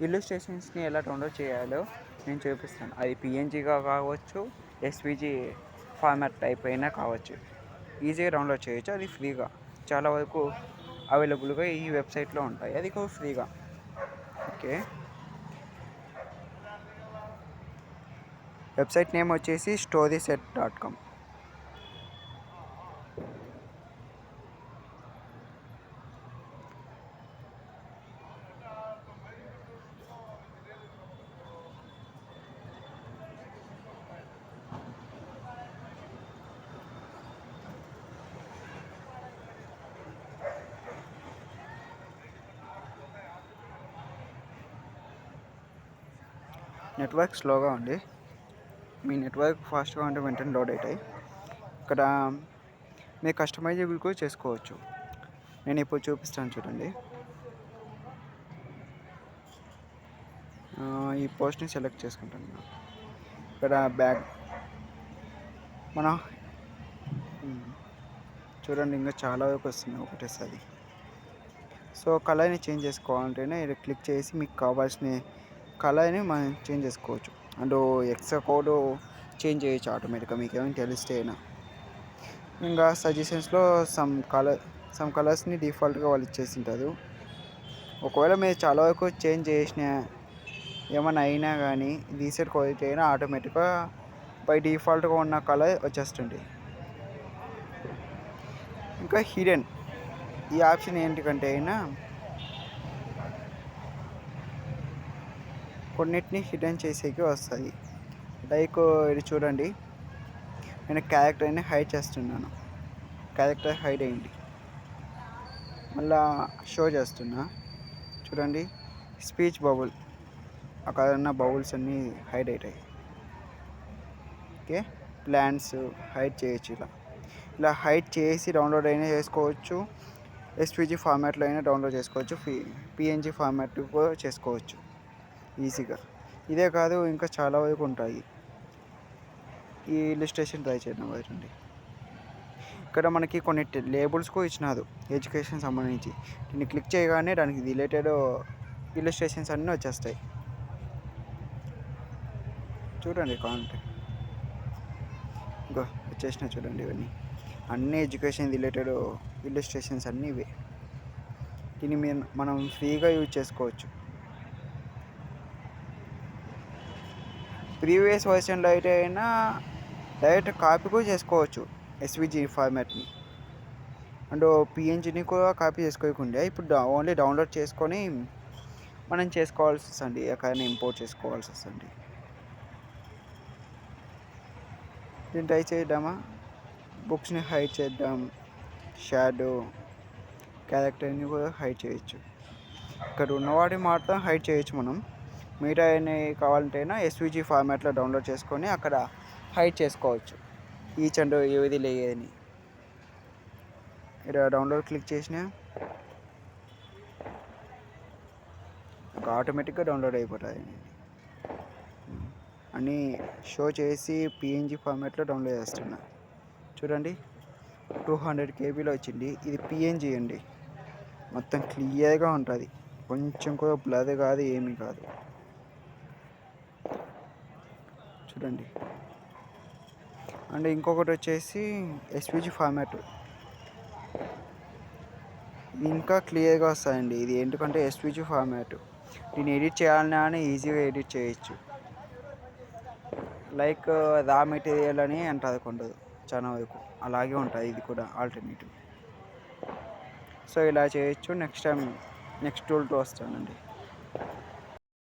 ఇల్లుస్ట్రేషన్స్ని ఎలా డౌన్లోడ్ చేయాలో నేను చూపిస్తాను. అది పిఎన్జిగా కావచ్చు, ఎస్విజి ఫార్మాట్ టైప్ అయినా కావచ్చు. ఈజీగా డౌన్లోడ్ చేయొచ్చు. అది ఫ్రీగా చాలా వరకు అవైలబుల్గా ఈ వెబ్సైట్లో ఉంటాయి. అది కూడా ఫ్రీగా. ఓకే, వెబ్సైట్ నేమ్ వచ్చేసి storyset.com. నెట్వర్క్ స్లోగా ఉంది. మీ నెట్వర్క్ ఫాస్ట్గా ఉంటే వెంటనే లోడ్ అవుతాయి. ఇక్కడ మీరు కస్టమైజబుల్ కూడా చేసుకోవచ్చు. నేను ఇప్పుడు చూపిస్తాను చూడండి. ఈ పోస్ట్ని సెలెక్ట్ చేసుకుంటాను. ఇక్కడ బ్యాక్ మన చూడండి, ఇంకా చాలా వరకు వస్తుంది ఒకటేసారి. సో కలర్ని చేంజ్ చేసుకోవాలంటేనే ఇలా క్లిక్ చేసి మీకు కావాల్సిన కలర్ని మనం చేంజ్ చేసుకోవచ్చు. అండ్ ఎక్స్ట్రా కోడ్ చేంజ్ చేయొచ్చు ఆటోమేటిక్గా మీకు ఏమైనా తెలిస్తే అయినా. ఇంకా సజెషన్స్లో సమ్ కలర్స్ని డిఫాల్ట్గా వాళ్ళు ఇచ్చేసింటారు. ఒకవేళ మీరు చాలా వరకు చేంజ్ చేసిన ఏమైనా అయినా కానీ రీసెట్ క్వాలిటీ అయినా ఆటోమేటిక్గా బై డిఫాల్ట్గా ఉన్న కలర్ వచ్చేస్తుంది. ఇంకా హిడెన్ ఈ ఆప్షన్ ఏంటికంటే అయినా కొన్నిటిని హిడెన్ చేసేకి వస్తుంది. లైక్ ఇది చూడండి, నేను క్యారెక్టర్ని హైడ్ చేస్తున్నాను. క్యారెక్టర్ హైడ్ అయింది. మళ్ళా షో చేస్తున్నా చూడండి, స్పీచ్ బబుల్ అక్కడ ఉన్న బబుల్స్ అన్నీ హైడ్ అవుతాయి. ఓకే, ప్లాన్స్ హైడ్ చేయొచ్చు. ఇలా హైడ్ చేసి డౌన్లోడ్ అయినా చేసుకోవచ్చు. ఎస్విజి ఫార్మాట్లో అయినా డౌన్లోడ్ చేసుకోవచ్చు. పిఎన్జి ఫార్మాట్ కూడా చేసుకోవచ్చు ఈజీగా. ఇదే కాదు, ఇంకా చాలా వరకు ఉంటాయి. ఈ ఇల్లుస్ట్రేషన్ ట్రై చేయడం వరకండి. ఇక్కడ మనకి కొన్ని లేబుల్స్ కూడా ఇచ్చినారు ఎడ్యుకేషన్ సంబంధించి. దీన్ని క్లిక్ చేయగానే దానికి రిలేటెడ్ ఇల్లుస్ట్రేషన్స్ అన్నీ వచ్చేస్తాయి. చూడండి కావాలంటే ఇంకా వచ్చేసిన చూడండి, ఇవన్నీ అన్నీ ఎడ్యుకేషన్ రిలేటెడ్ ఇల్లుస్ట్రేషన్స్ అన్నీ ఇవే. దీన్ని మనం ఫ్రీగా యూజ్ చేసుకోవచ్చు. ప్రీవియస్ వర్షన్లో అయితే అయినా డైరెక్ట్ కాపీ కూడా చేసుకోవచ్చు ఎస్విజి ఫార్మాట్ని. అండ్ పిఎన్జిని కూడా కాపీ చేసుకోకుండా ఇప్పుడు ఓన్లీ డౌన్లోడ్ చేసుకొని మనం చేసుకోవాల్సి వస్తుంది. ఎక్కడైనా ఇంపోర్ట్ చేసుకోవాల్సి వస్తుంది. దీన్ని ట్రై చేద్దామా? బుక్స్ని హైడ్ చేద్దాం. షాడో క్యారెక్టర్ని కూడా హైడ్ చేయొచ్చు. ఇక్కడ ఉన్నవాటిని మాత్రం హైడ్ చేయొచ్చు మనం. మిగతా కావాలంటేనా ఎస్విజి ఫార్మాట్లో డౌన్లోడ్ చేసుకొని అక్కడ హైడ్ చేసుకోవచ్చు. ఈచ్ అండ్ ఏది లేదని. ఇక్కడ డౌన్లోడ్ క్లిక్ చేసినా ఆటోమేటిక్గా డౌన్లోడ్ అయిపోతాయి. అని షో చేసి పిఎన్జి ఫార్మాట్లో డౌన్లోడ్ చేస్తున్నా చూడండి. 200 కేబీలో వచ్చింది. ఇది పిఎన్జి అండి. మొత్తం క్లియర్గా ఉంటుంది. కొంచెం కూడా బ్లర్ కాదు, ఏమీ కాదు. చూడండి. అండ్ ఇంకొకటి వచ్చేసి ఎస్విజి ఫార్మాట్ ఇంకా క్లియర్గా వస్తాయండి. ఇది ఎందుకంటే ఎస్విజి ఫార్మాట్. దీన్ని ఎడిట్ చేయాలన్నా అని ఈజీగా ఎడిట్ చేయొచ్చు. లైక్ రా మెటీరియల్ అని అంటారు కొందరు, చాలా వరకు అలాగే ఉంటుంది. ఇది కూడా ఆల్టర్నేటివ్. సో ఇలా చేయొచ్చు. నెక్స్ట్ టైం నెక్స్ట్ టూల్తో వస్తానండి.